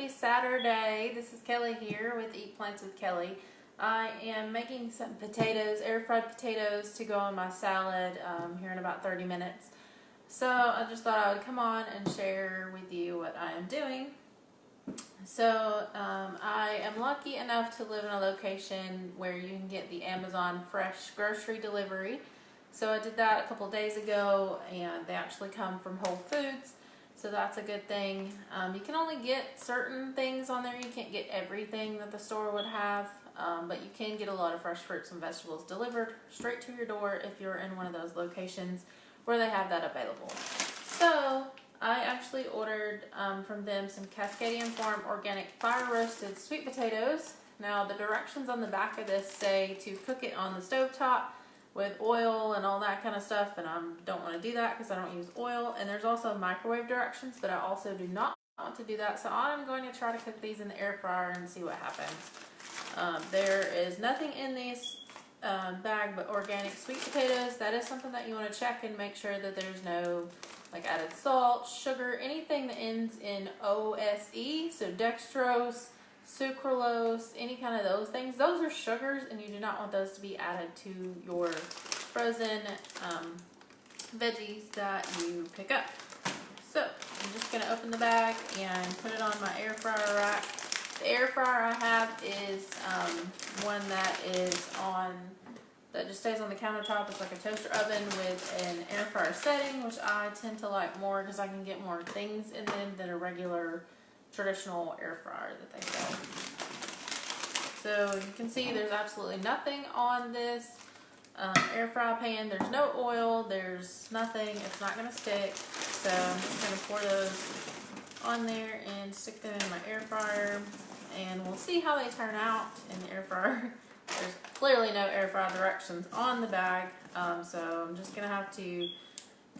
Happy Saturday. This is Kelly here with Eat Plants with Kelly. I am making some potatoes, air fried potatoes, to go on my salad here in about 30 minutes. So I just thought I would come on and share with you what I am doing. So I am lucky enough to live in a location where you can get the Amazon fresh grocery delivery. So I did that a couple days ago, and they actually come from Whole Foods. So that's a good thing. You can only get certain things on there. You can't get everything that the store would have, but you can get a lot of fresh fruits and vegetables delivered straight to your door if you're in one of those locations where they have that available. So I actually ordered from them some Cascadian Farm organic fire roasted sweet potatoes. Now the directions on the back of this say to cook it on the stovetop with oil and all that kind of stuff, and I don't want to do that because I don't use oil. And there's also microwave directions, but I also do not want to do that, so I'm going to try to cook these in the air fryer and see what happens. There is nothing in these bag but organic sweet potatoes. That is something that you want to check and make sure that there's no added salt, sugar, anything that ends in OSE, so dextrose, sucralose, any kind of those things. Those are sugars, and you do not want those to be added to your frozen veggies that you pick up. So I'm just going to open the bag and put it on my air fryer rack. The air fryer I have is one that just stays on the countertop. It's like a toaster oven with an air fryer setting, which I tend to like more because I can get more things in them than a regular traditional air fryer that they sell. So you can see there's absolutely nothing on this air fry pan. There's no oil, there's nothing, it's not going to stick. So I'm just going to pour those on there and stick them in my air fryer, and we'll see how they turn out in the air fryer. There's clearly no air fry directions on the bag, so I'm just going to have to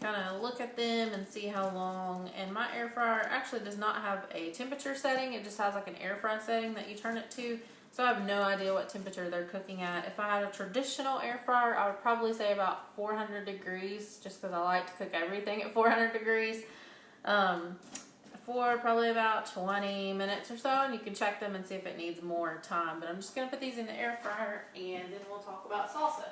kind of look at them and see how long. And my air fryer actually does not have a temperature setting. It just has like an air fry setting that you turn it to, so I have no idea what temperature they're cooking at. If I had a traditional air fryer, I would probably say about 400 degrees, just because I like to cook everything at 400 degrees for probably about 20 minutes or so, and you can check them and see if it needs more time. But I'm just going to put these in the air fryer, and then we'll talk about salsa.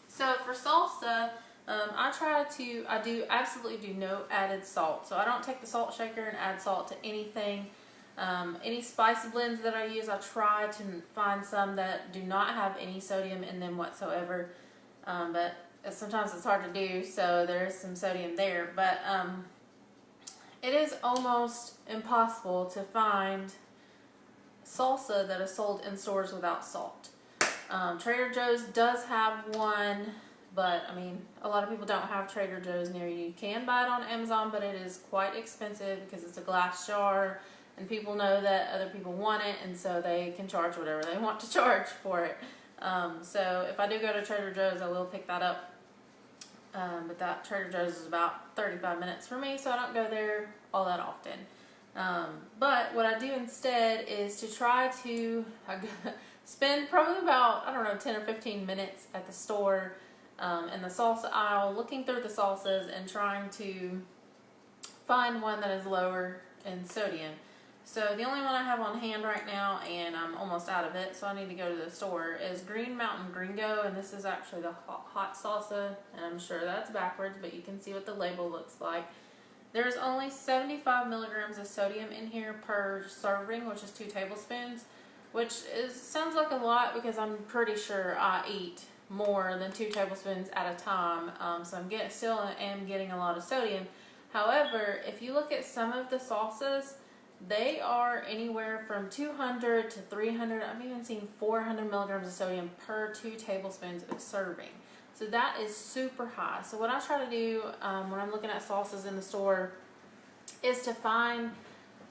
So for salsa, I absolutely do no added salt. So I don't take the salt shaker and add salt to anything. Any spice blends that I use, I try to find some that do not have any sodium in them whatsoever. But sometimes it's hard to do, so there is some sodium there. But it is almost impossible to find salsa that is sold in stores without salt. Trader Joe's does have one, but I mean, a lot of people don't have Trader Joe's near you. You can buy it on Amazon, but it is quite expensive because it's a glass jar, and people know that other people want it, and so they can charge whatever they want to charge for it. So if I do go to Trader Joe's, I will pick that up. But that Trader Joe's is about 35 minutes for me, so I don't go there all that often. But what I do instead is to try to spend probably about, 10 or 15 minutes at the store in the salsa aisle, looking through the salsas and trying to find one that is lower in sodium. So the only one I have on hand right now, and I'm almost out of it, so I need to go to the store, is Green Mountain Gringo, and this is actually the hot salsa, and I'm sure that's backwards, but you can see what the label looks like. There's only 75 milligrams of sodium in here per serving, which is 2 tablespoons, which sounds like a lot because I'm pretty sure I eat more than 2 tablespoons at a time, so still am getting a lot of sodium. However, if you look at some of the salsas, they are anywhere from 200 to 300, I've even seen 400 milligrams of sodium per 2 tablespoons of serving. So that is super high. So what I try to do when I'm looking at salsas in the store is to find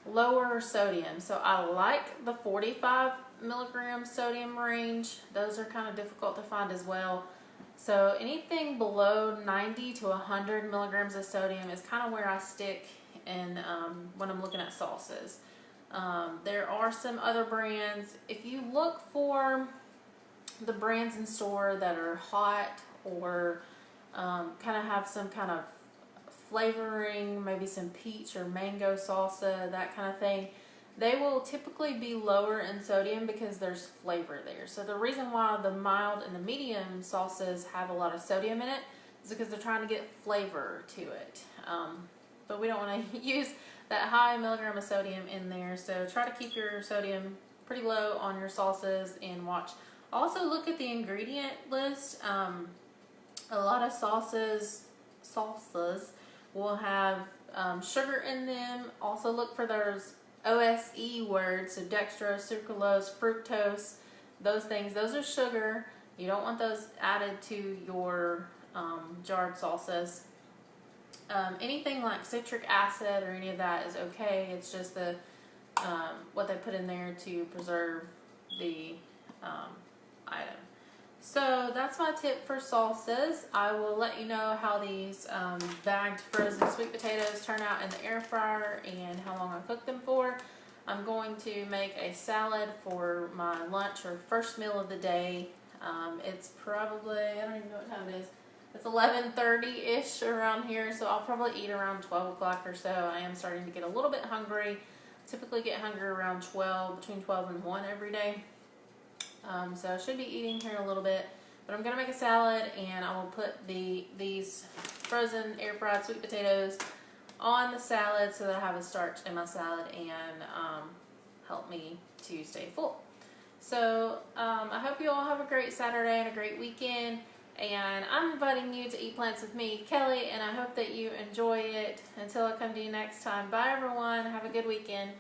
lower sodium. So I like the 45 milligram sodium range. Those are kind of difficult to find as well. So anything below 90 to 100 milligrams of sodium is kind of where I stick in when I'm looking at salsas. There are some other brands. If you look for the brands in store that are hot or kind of have some kind of flavoring, maybe some peach or mango salsa, that kind of thing, they will typically be lower in sodium because there's flavor there. So the reason why the mild and the medium salsas have a lot of sodium in it is because they're trying to get flavor to it. But we don't want to use that high milligram of sodium in there. So try to keep your sodium pretty low on your salsas and watch. Also look at the ingredient list. A lot of salsas will have sugar in them. Also look for those OSE words, so dextrose, sucralose, fructose, those things. Those are sugar. You don't want those added to your jarred salsas. Anything like citric acid or any of that is okay. It's just the what they put in there to preserve the item. So that's my tip for salsas. I will let you know how these bagged frozen sweet potatoes turn out in the air fryer and how long I cook them for. I'm going to make a salad for my lunch or first meal of the day. It's probably, I don't even know what time it is. It's 11:30-ish around here, so I'll probably eat around 12 o'clock or so. I am starting to get a little bit hungry. Typically get hungry around 12, between 12 and 1 every day. So I should be eating here in a little bit, but I'm going to make a salad and I will put these frozen air fried sweet potatoes on the salad so that I have a starch in my salad and help me to stay full. So I hope you all have a great Saturday and a great weekend, and I'm inviting you to Eat Plants with me, Kelly, and I hope that you enjoy it. Until I come to you next time, bye everyone, have a good weekend.